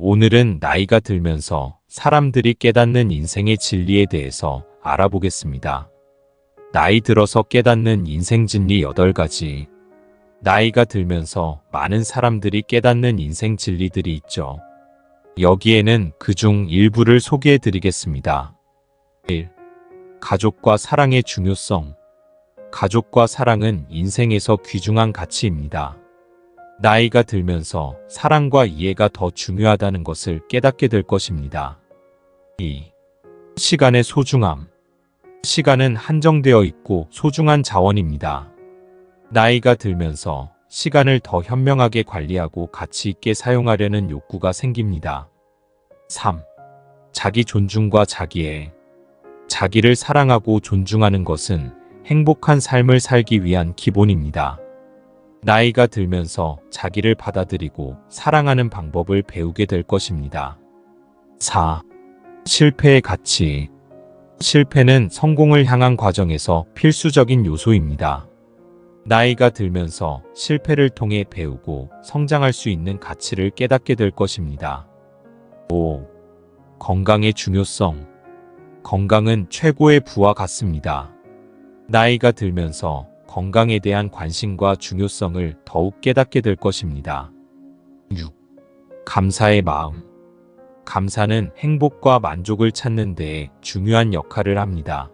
오늘은 나이가 들면서 사람들이 깨닫는 인생의 진리에 대해서 알아보겠습니다. 나이 들어서 깨닫는 인생 진리 8가지. 나이가 들면서 많은 사람들이 깨닫는 인생 진리들이 있죠. 여기에는 그중 일부를 소개해 드리겠습니다. 1. 가족과 사랑의 중요성. 가족과 사랑은 인생에서 귀중한 가치입니다. 나이가 들면서 사랑과 이해가 더 중요하다는 것을 깨닫게 될 것입니다. 2. 시간의 소중함. 시간은 한정되어 있고 소중한 자원입니다. 나이가 들면서 시간을 더 현명하게 관리하고 가치 있게 사용하려는 욕구가 생깁니다. 3. 자기 존중과 자기애. 자기를 사랑하고 존중하는 것은 행복한 삶을 살기 위한 기본입니다. 나이가 들면서 자기를 받아들이고 사랑하는 방법을 배우게 될 것입니다. 4. 실패의 가치. 실패는 성공을 향한 과정에서 필수적인 요소입니다. 나이가 들면서 실패를 통해 배우고 성장할 수 있는 가치를 깨닫게 될 것입니다. 5. 건강의 중요성. 건강은 최고의 부와 같습니다. 나이가 들면서 건강에 대한 관심과 중요성을 더욱 깨닫게 될 것입니다. 6. 감사의 마음. 감사는 행복과 만족을 찾는 데 중요한 역할을 합니다.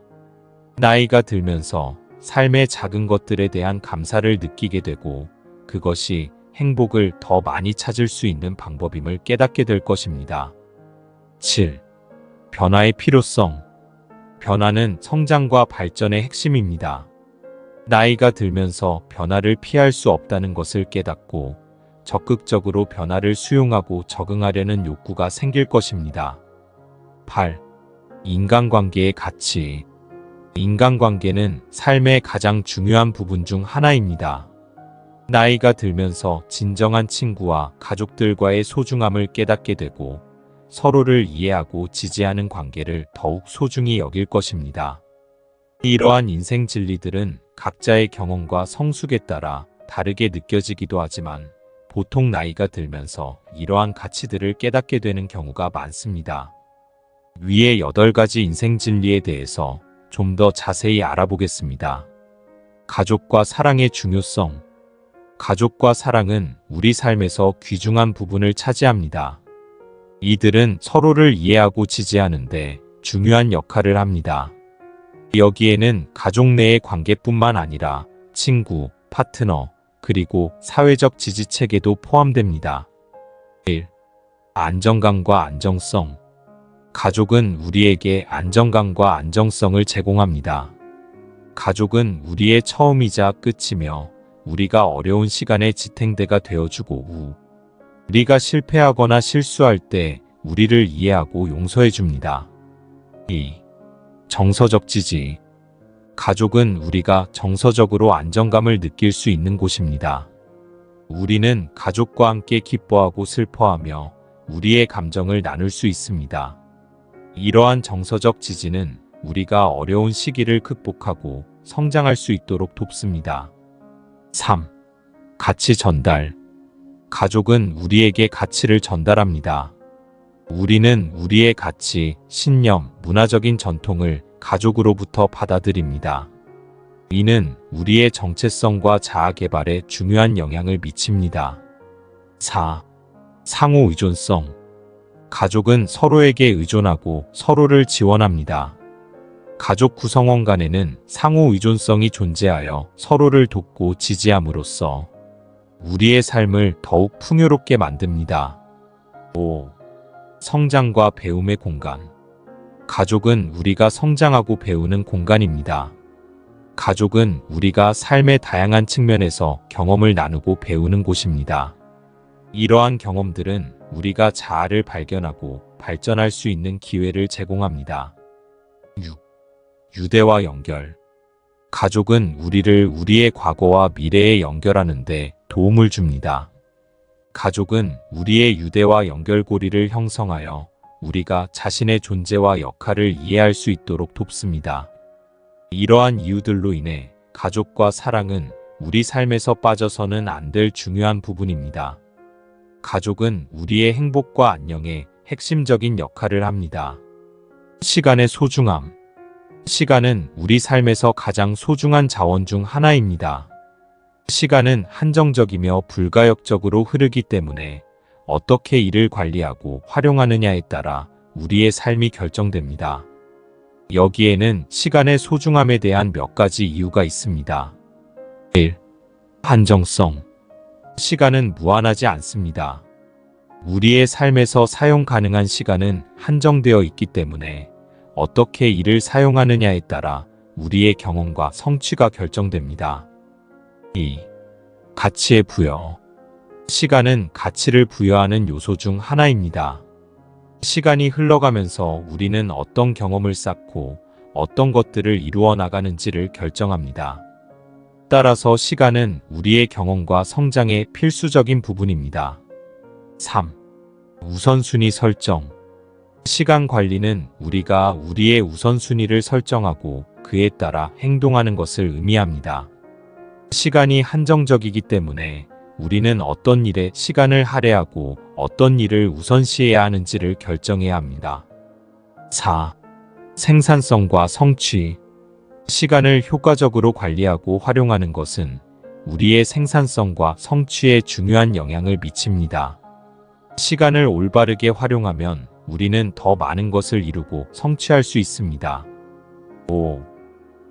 나이가 들면서 삶의 작은 것들에 대한 감사를 느끼게 되고 그것이 행복을 더 많이 찾을 수 있는 방법임을 깨닫게 될 것입니다. 7. 변화의 필요성. 변화는 성장과 발전의 핵심입니다. 나이가 들면서 변화를 피할 수 없다는 것을 깨닫고 적극적으로 변화를 수용하고 적응하려는 욕구가 생길 것입니다. 8. 인간관계의 가치. 인간관계는 삶의 가장 중요한 부분 중 하나입니다. 나이가 들면서 진정한 친구와 가족들과의 소중함을 깨닫게 되고 서로를 이해하고 지지하는 관계를 더욱 소중히 여길 것입니다. 이러한 인생 진리들은 각자의 경험과 성숙에 따라 다르게 느껴지기도 하지만 보통 나이가 들면서 이러한 가치들을 깨닫게 되는 경우가 많습니다. 위의 8가지 인생 진리에 대해서 좀 더 자세히 알아보겠습니다. 가족과 사랑의 중요성. 가족과 사랑은 우리 삶에서 귀중한 부분을 차지합니다. 이들은 서로를 이해하고 지지하는데 중요한 역할을 합니다. 여기에는 가족 내의 관계뿐만 아니라 친구, 파트너, 그리고 사회적 지지체계도 포함됩니다. 1. 안정감과 안정성. 가족은 우리에게 안정감과 안정성을 제공합니다. 가족은 우리의 처음이자 끝이며 우리가 어려운 시간에 지탱대가 되어주고 우리가 실패하거나 실수할 때 우리를 이해하고 용서해 줍니다. 2. 정서적 지지. 가족은 우리가 정서적으로 안정감을 느낄 수 있는 곳입니다. 우리는 가족과 함께 기뻐하고 슬퍼하며 우리의 감정을 나눌 수 있습니다. 이러한 정서적 지지는 우리가 어려운 시기를 극복하고 성장할 수 있도록 돕습니다. 3. 가치 전달. 가족은 우리에게 가치를 전달합니다. 우리는 우리의 가치, 신념, 문화적인 전통을 가족으로부터 받아들입니다. 이는 우리의 정체성과 자아 개발에 중요한 영향을 미칩니다. 4. 상호 의존성. 가족은 서로에게 의존하고 서로를 지원합니다. 가족 구성원 간에는 상호 의존성이 존재하여 서로를 돕고 지지함으로써 우리의 삶을 더욱 풍요롭게 만듭니다. 5. 성장과 배움의 공간. 가족은 우리가 성장하고 배우는 공간입니다. 가족은 우리가 삶의 다양한 측면에서 경험을 나누고 배우는 곳입니다. 이러한 경험들은 우리가 자아를 발견하고 발전할 수 있는 기회를 제공합니다. 6. 유대와 연결. 가족은 우리를 우리의 과거와 미래에 연결하는 데 도움을 줍니다. 가족은 우리의 유대와 연결고리를 형성하여 우리가 자신의 존재와 역할을 이해할 수 있도록 돕습니다. 이러한 이유들로 인해 가족과 사랑은 우리 삶에서 빠져서는 안 될 중요한 부분입니다. 가족은 우리의 행복과 안녕에 핵심적인 역할을 합니다. 시간의 소중함. 시간은 우리 삶에서 가장 소중한 자원 중 하나입니다. 시간은 한정적이며 불가역적으로 흐르기 때문에 어떻게 이를 관리하고 활용하느냐에 따라 우리의 삶이 결정됩니다. 여기에는 시간의 소중함에 대한 몇 가지 이유가 있습니다. 1. 한정성. 시간은 무한하지 않습니다. 우리의 삶에서 사용 가능한 시간은 한정되어 있기 때문에 어떻게 이를 사용하느냐에 따라 우리의 경험과 성취가 결정됩니다. 2. 가치의 부여. 시간은 가치를 부여하는 요소 중 하나입니다. 시간이 흘러가면서 우리는 어떤 경험을 쌓고 어떤 것들을 이루어 나가는지를 결정합니다. 따라서 시간은 우리의 경험과 성장의 필수적인 부분입니다. 3. 우선순위 설정. 시간 관리는 우리가 우리의 우선순위를 설정하고 그에 따라 행동하는 것을 의미합니다. 시간이 한정적이기 때문에 우리는 어떤 일에 시간을 할애하고 어떤 일을 우선시해야 하는지를 결정해야 합니다. 4. 생산성과 성취. 시간을 효과적으로 관리하고 활용하는 것은 우리의 생산성과 성취에 중요한 영향을 미칩니다. 시간을 올바르게 활용하면 우리는 더 많은 것을 이루고 성취할 수 있습니다. 5.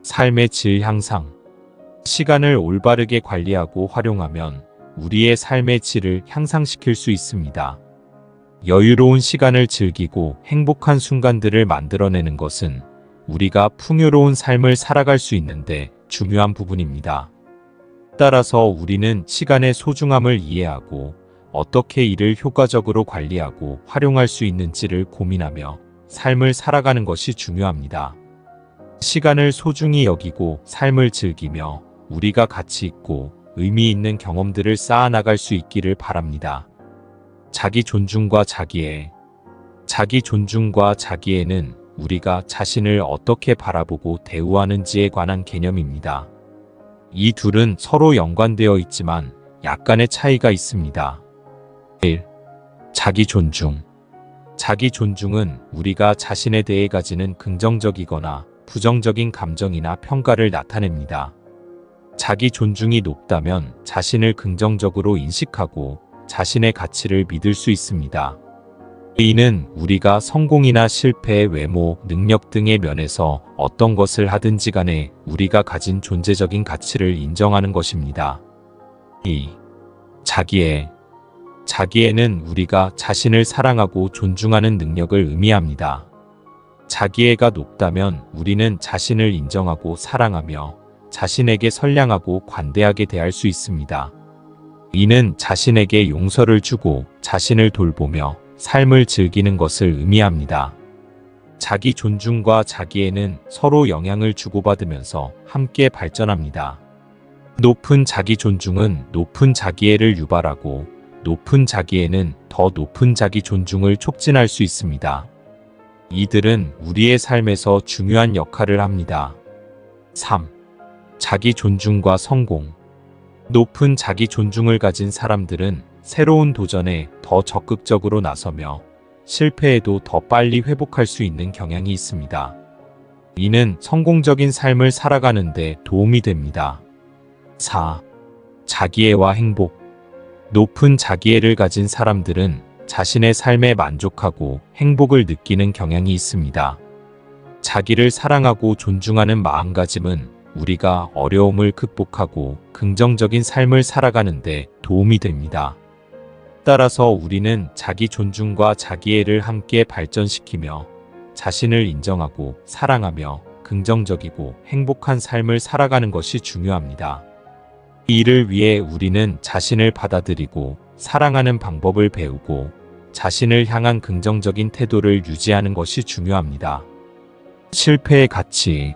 삶의 질 향상. 시간을 올바르게 관리하고 활용하면 우리의 삶의 질을 향상시킬 수 있습니다. 여유로운 시간을 즐기고 행복한 순간들을 만들어내는 것은 우리가 풍요로운 삶을 살아갈 수 있는데 중요한 부분입니다. 따라서 우리는 시간의 소중함을 이해하고 어떻게 이를 효과적으로 관리하고 활용할 수 있는지를 고민하며 삶을 살아가는 것이 중요합니다. 시간을 소중히 여기고 삶을 즐기며 우리가 가치 있고 의미 있는 경험들을 쌓아나갈 수 있기를 바랍니다. 자기 존중과 자기애. 자기 존중과 자기애는 우리가 자신을 어떻게 바라보고 대우하는지에 관한 개념입니다. 이 둘은 서로 연관되어 있지만 약간의 차이가 있습니다. 1. 자기 존중. 자기 존중은 우리가 자신에 대해 가지는 긍정적이거나 부정적인 감정이나 평가를 나타냅니다. 자기 존중이 높다면 자신을 긍정적으로 인식하고 자신의 가치를 믿을 수 있습니다. 이는 우리가 성공이나 실패, 외모, 능력 등의 면에서 어떤 것을 하든지 간에 우리가 가진 존재적인 가치를 인정하는 것입니다. 2. 자기애. 자기애는 우리가 자신을 사랑하고 존중하는 능력을 의미합니다. 자기애가 높다면 우리는 자신을 인정하고 사랑하며 자신에게 선량하고 관대하게 대할 수 있습니다. 이는 자신에게 용서를 주고 자신을 돌보며 삶을 즐기는 것을 의미합니다. 자기 존중과 자기애는 서로 영향을 주고받으면서 함께 발전합니다. 높은 자기 존중은 높은 자기애를 유발하고 높은 자기애는 더 높은 자기 존중을 촉진할 수 있습니다. 이들은 우리의 삶에서 중요한 역할을 합니다. 3. 자기 존중과 성공. 높은 자기 존중을 가진 사람들은 새로운 도전에 더 적극적으로 나서며 실패에도 더 빨리 회복할 수 있는 경향이 있습니다. 이는 성공적인 삶을 살아가는 데 도움이 됩니다. 4. 자기애와 행복. 높은 자기애를 가진 사람들은 자신의 삶에 만족하고 행복을 느끼는 경향이 있습니다. 자기를 사랑하고 존중하는 마음가짐은 우리가 어려움을 극복하고 긍정적인 삶을 살아가는 데 도움이 됩니다. 따라서 우리는 자기 존중과 자기애를 함께 발전시키며 자신을 인정하고 사랑하며 긍정적이고 행복한 삶을 살아가는 것이 중요합니다. 이를 위해 우리는 자신을 받아들이고 사랑하는 방법을 배우고 자신을 향한 긍정적인 태도를 유지하는 것이 중요합니다. 실패의 가치.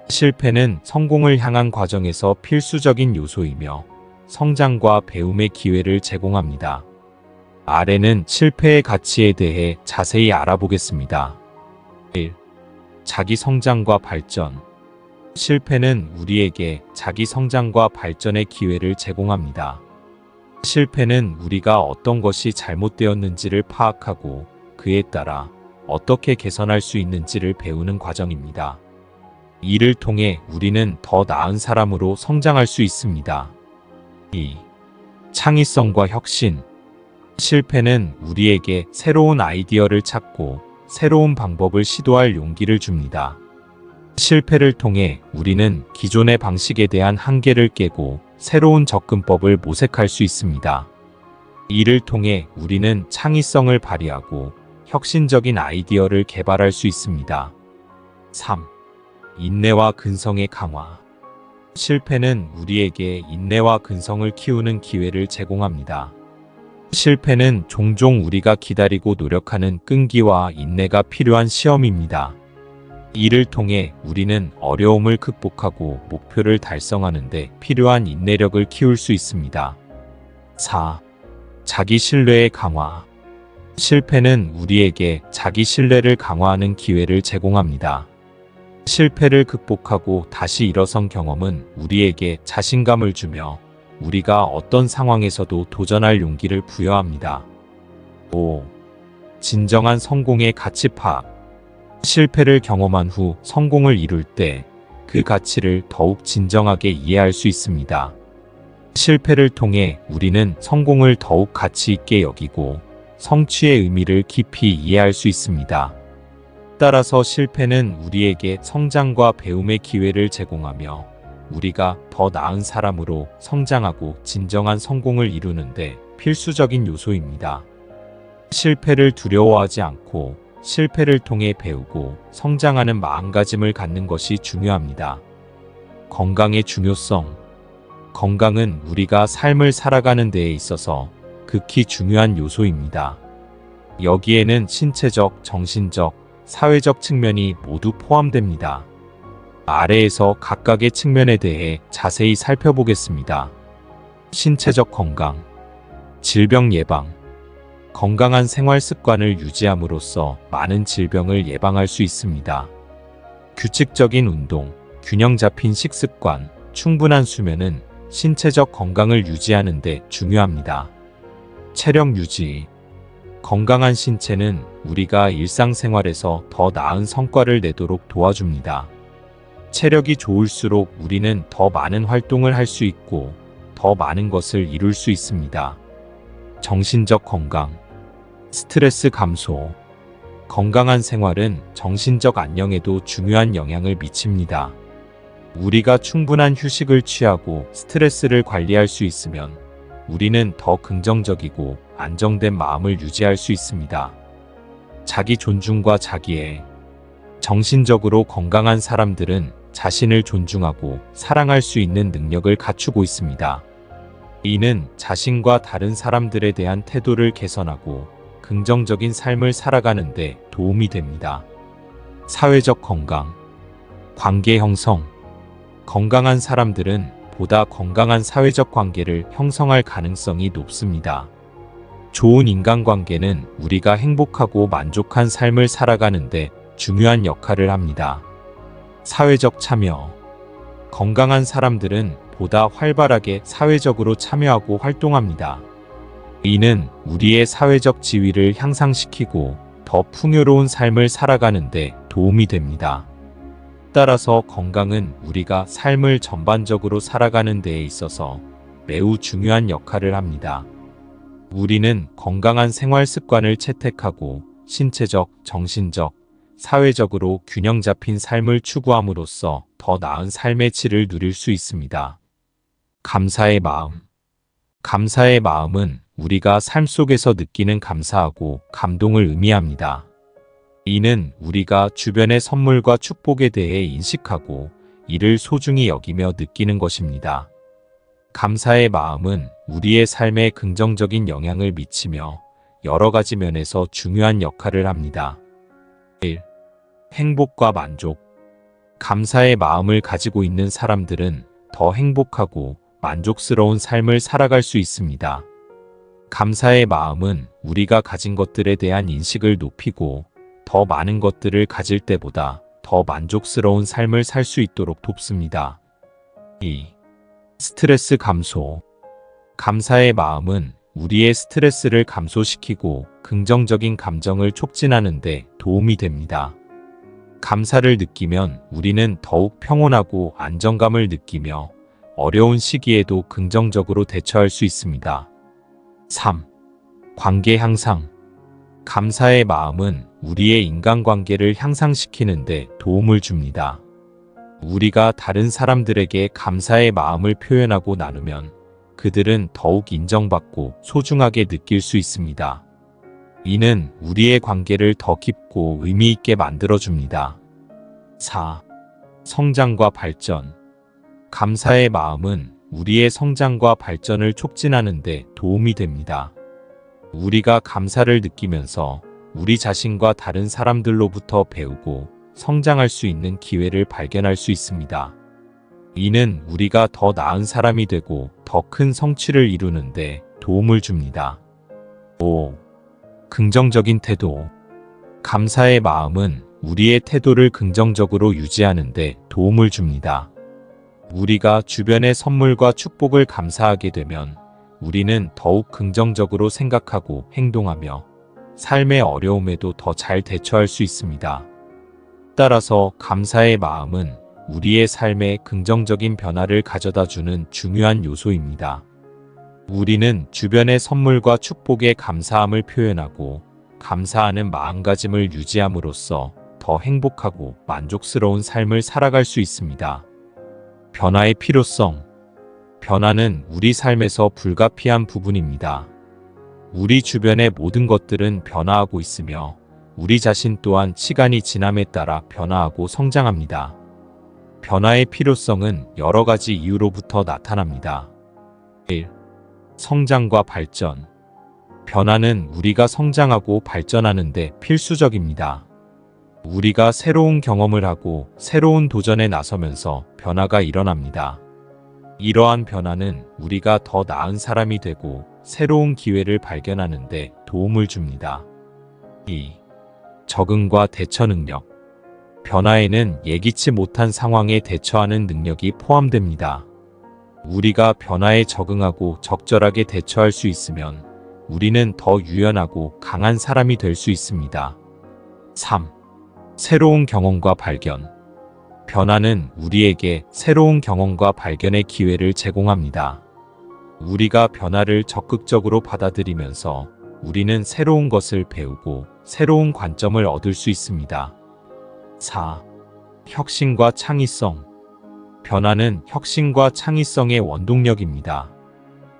실패는 성공을 향한 과정에서 필수적인 요소이며 성장과 배움의 기회를 제공합니다. 아래는 실패의 가치에 대해 자세히 알아보겠습니다. 1. 자기 성장과 발전. 실패는 우리에게 자기 성장과 발전의 기회를 제공합니다. 실패는 우리가 어떤 것이 잘못되었는지를 파악하고 그에 따라 어떻게 개선할 수 있는지를 배우는 과정입니다. 이를 통해 우리는 더 나은 사람으로 성장할 수 있습니다. 2. 창의성과 혁신. 실패는 우리에게 새로운 아이디어를 찾고 새로운 방법을 시도할 용기를 줍니다. 실패를 통해 우리는 기존의 방식에 대한 한계를 깨고 새로운 접근법을 모색할 수 있습니다. 이를 통해 우리는 창의성을 발휘하고 혁신적인 아이디어를 개발할 수 있습니다. 3. 인내와 근성의 강화. 실패는 우리에게 인내와 근성을 키우는 기회를 제공합니다. 실패는 종종 우리가 기다리고 노력하는 끈기와 인내가 필요한 시험입니다. 이를 통해 우리는 어려움을 극복하고 목표를 달성하는 데 필요한 인내력을 키울 수 있습니다. 4. 자기 신뢰의 강화. 실패는 우리에게 자기 신뢰를 강화하는 기회를 제공합니다. 실패를 극복하고 다시 일어선 경험은 우리에게 자신감을 주며 우리가 어떤 상황에서도 도전할 용기를 부여합니다. 5. 진정한 성공의 가치 파악. 실패를 경험한 후 성공을 이룰 때 그 가치를 더욱 진정하게 이해할 수 있습니다. 실패를 통해 우리는 성공을 더욱 가치 있게 여기고 성취의 의미를 깊이 이해할 수 있습니다. 따라서 실패는 우리에게 성장과 배움의 기회를 제공하며 우리가 더 나은 사람으로 성장하고 진정한 성공을 이루는데 필수적인 요소입니다. 실패를 두려워하지 않고 실패를 통해 배우고 성장하는 마음가짐을 갖는 것이 중요합니다. 건강의 중요성. 건강은 우리가 삶을 살아가는 데에 있어서 극히 중요한 요소입니다. 여기에는 신체적, 정신적, 사회적 측면이 모두 포함됩니다. 아래에서 각각의 측면에 대해 자세히 살펴보겠습니다. 신체적 건강, 질병 예방. 건강한 생활 습관을 유지함으로써 많은 질병을 예방할 수 있습니다. 규칙적인 운동, 균형 잡힌 식습관, 충분한 수면은 신체적 건강을 유지하는 데 중요합니다. 체력 유지. 건강한 신체는 우리가 일상생활에서 더 나은 성과를 내도록 도와줍니다. 체력이 좋을수록 우리는 더 많은 활동을 할 수 있고 더 많은 것을 이룰 수 있습니다. 정신적 건강. 스트레스 감소. 건강한 생활은 정신적 안녕에도 중요한 영향을 미칩니다. 우리가 충분한 휴식을 취하고 스트레스를 관리할 수 있으면 우리는 더 긍정적이고 안정된 마음을 유지할 수 있습니다. 자기 존중과 자기애. 정신적으로 건강한 사람들은 자신을 존중하고 사랑할 수 있는 능력을 갖추고 있습니다. 이는 자신과 다른 사람들에 대한 태도를 개선하고 긍정적인 삶을 살아가는 데 도움이 됩니다. 사회적 건강. 관계 형성. 건강한 사람들은 보다 건강한 사회적 관계를 형성할 가능성이 높습니다. 좋은 인간관계는 우리가 행복하고 만족한 삶을 살아가는 데 중요한 역할을 합니다. 사회적 참여. 건강한 사람들은 보다 활발하게 사회적으로 참여하고 활동합니다. 이는 우리의 사회적 지위를 향상시키고 더 풍요로운 삶을 살아가는 데 도움이 됩니다. 따라서 건강은 우리가 삶을 전반적으로 살아가는 데에 있어서 매우 중요한 역할을 합니다. 우리는 건강한 생활 습관을 채택하고 신체적, 정신적, 사회적으로 균형 잡힌 삶을 추구함으로써 더 나은 삶의 질을 누릴 수 있습니다. 감사의 마음. 감사의 마음은 우리가 삶 속에서 느끼는 감사하고 감동을 의미합니다. 이는 우리가 주변의 선물과 축복에 대해 인식하고 이를 소중히 여기며 느끼는 것입니다. 감사의 마음은 우리의 삶에 긍정적인 영향을 미치며 여러 가지 면에서 중요한 역할을 합니다. 1. 행복과 만족. 감사의 마음을 가지고 있는 사람들은 더 행복하고 만족스러운 삶을 살아갈 수 있습니다. 감사의 마음은 우리가 가진 것들에 대한 인식을 높이고 더 많은 것들을 가질 때보다 더 만족스러운 삶을 살 수 있도록 돕습니다. 2. 스트레스 감소. 감사의 마음은 우리의 스트레스를 감소시키고 긍정적인 감정을 촉진하는 데 도움이 됩니다. 감사를 느끼면 우리는 더욱 평온하고 안정감을 느끼며 어려운 시기에도 긍정적으로 대처할 수 있습니다. 3. 관계 향상. 감사의 마음은 우리의 인간관계를 향상시키는 데 도움을 줍니다. 우리가 다른 사람들에게 감사의 마음을 표현하고 나누면 그들은 더욱 인정받고 소중하게 느낄 수 있습니다. 이는 우리의 관계를 더 깊고 의미 있게 만들어줍니다. 4. 성장과 발전. 감사의 마음은 우리의 성장과 발전을 촉진하는 데 도움이 됩니다. 우리가 감사를 느끼면서 우리 자신과 다른 사람들로부터 배우고 성장할 수 있는 기회를 발견할 수 있습니다. 이는 우리가 더 나은 사람이 되고 더 큰 성취를 이루는 데 도움을 줍니다. 5. 긍정적인 태도. 감사의 마음은 우리의 태도를 긍정적으로 유지하는 데 도움을 줍니다. 우리가 주변의 선물과 축복을 감사하게 되면 우리는 더욱 긍정적으로 생각하고 행동하며 삶의 어려움에도 더 잘 대처할 수 있습니다. 따라서 감사의 마음은 우리의 삶에 긍정적인 변화를 가져다주는 중요한 요소입니다. 우리는 주변의 선물과 축복에 감사함을 표현하고 감사하는 마음가짐을 유지함으로써 더 행복하고 만족스러운 삶을 살아갈 수 있습니다. 변화의 필요성. 변화는 우리 삶에서 불가피한 부분입니다. 우리 주변의 모든 것들은 변화하고 있으며 우리 자신 또한 시간이 지남에 따라 변화하고 성장합니다. 변화의 필요성은 여러 가지 이유로부터 나타납니다. 1. 성장과 발전. 변화는 우리가 성장하고 발전하는 데 필수적입니다. 우리가 새로운 경험을 하고 새로운 도전에 나서면서 변화가 일어납니다. 이러한 변화는 우리가 더 나은 사람이 되고 새로운 기회를 발견하는 데 도움을 줍니다. 2. 적응과 대처 능력. 변화에는 예기치 못한 상황에 대처하는 능력이 포함됩니다. 우리가 변화에 적응하고 적절하게 대처할 수 있으면 우리는 더 유연하고 강한 사람이 될 수 있습니다. 3. 새로운 경험과 발견. 변화는 우리에게 새로운 경험과 발견의 기회를 제공합니다. 우리가 변화를 적극적으로 받아들이면서 우리는 새로운 것을 배우고 새로운 관점을 얻을 수 있습니다. 4. 혁신과 창의성. 변화는 혁신과 창의성의 원동력입니다.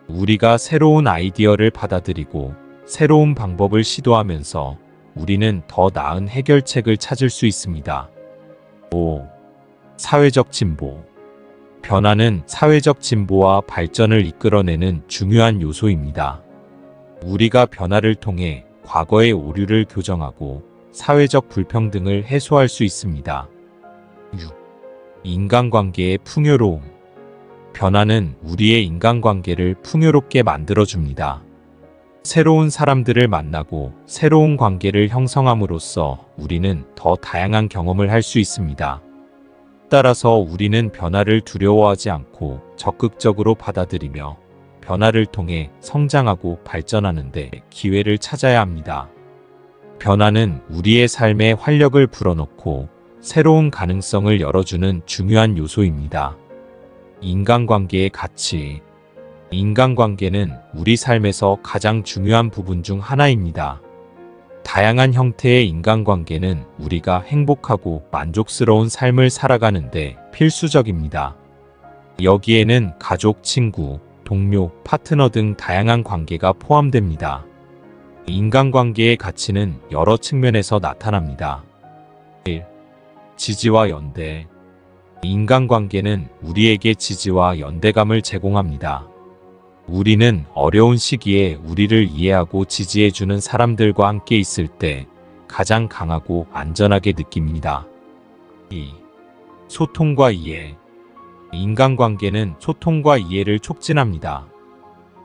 우리가 새로운 아이디어를 받아들이고 새로운 방법을 시도하면서 우리는 더 나은 해결책을 찾을 수 있습니다. 5. 사회적 진보. 변화는 사회적 진보와 발전을 이끌어내는 중요한 요소입니다. 우리가 변화를 통해 과거의 오류를 교정하고 사회적 불평등을 해소할 수 있습니다. 6. 인간관계의 풍요로움. 변화는 우리의 인간관계를 풍요롭게 만들어줍니다. 새로운 사람들을 만나고 새로운 관계를 형성함으로써 우리는 더 다양한 경험을 할 수 있습니다. 따라서 우리는 변화를 두려워하지 않고 적극적으로 받아들이며 변화를 통해 성장하고 발전하는 데 기회를 찾아야 합니다. 변화는 우리의 삶에 활력을 불어넣고 새로운 가능성을 열어주는 중요한 요소입니다. 인간관계의 가치. 인간관계는 우리 삶에서 가장 중요한 부분 중 하나입니다. 다양한 형태의 인간관계는 우리가 행복하고 만족스러운 삶을 살아가는데 필수적입니다. 여기에는 가족, 친구, 동료, 파트너 등 다양한 관계가 포함됩니다. 인간관계의 가치는 여러 측면에서 나타납니다. 1. 지지와 연대. 인간관계는 우리에게 지지와 연대감을 제공합니다. 우리는 어려운 시기에 우리를 이해하고 지지해주는 사람들과 함께 있을 때 가장 강하고 안전하게 느낍니다. 2. 소통과 이해. 인간관계는 소통과 이해를 촉진합니다.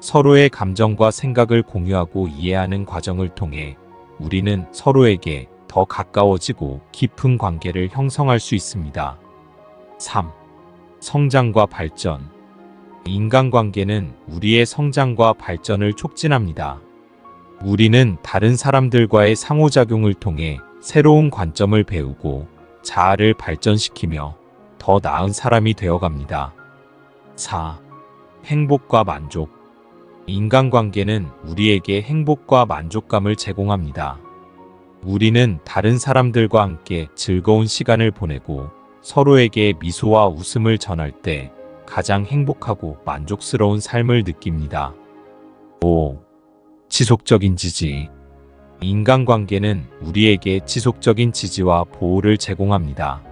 서로의 감정과 생각을 공유하고 이해하는 과정을 통해 우리는 서로에게 더 가까워지고 깊은 관계를 형성할 수 있습니다. 3. 성장과 발전. 인간관계는 우리의 성장과 발전을 촉진합니다. 우리는 다른 사람들과의 상호작용을 통해 새로운 관점을 배우고 자아를 발전시키며 더 나은 사람이 되어갑니다. 4. 행복과 만족. 인간관계는 우리에게 행복과 만족감을 제공합니다. 우리는 다른 사람들과 함께 즐거운 시간을 보내고 서로에게 미소와 웃음을 전할 때 가장 행복하고 만족스러운 삶을 느낍니다. 5. 지속적인 지지. 인간관계는 우리에게 지속적인 지지와 보호를 제공합니다.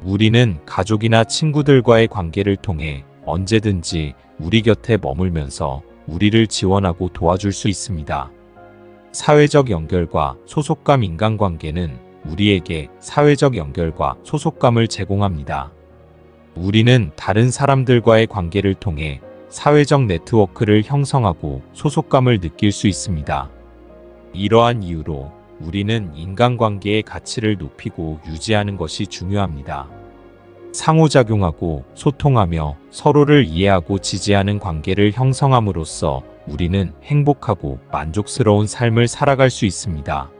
우리는 가족이나 친구들과의 관계를 통해 언제든지 우리 곁에 머물면서 우리를 지원하고 도와줄 수 있습니다. 사회적 연결과 소속감. 인간관계는 우리에게 사회적 연결과 소속감을 제공합니다. 우리는 다른 사람들과의 관계를 통해 사회적 네트워크를 형성하고 소속감을 느낄 수 있습니다. 이러한 이유로 우리는 인간관계의 가치를 높이고 유지하는 것이 중요합니다. 상호작용하고 소통하며 서로를 이해하고 지지하는 관계를 형성함으로써 우리는 행복하고 만족스러운 삶을 살아갈 수 있습니다.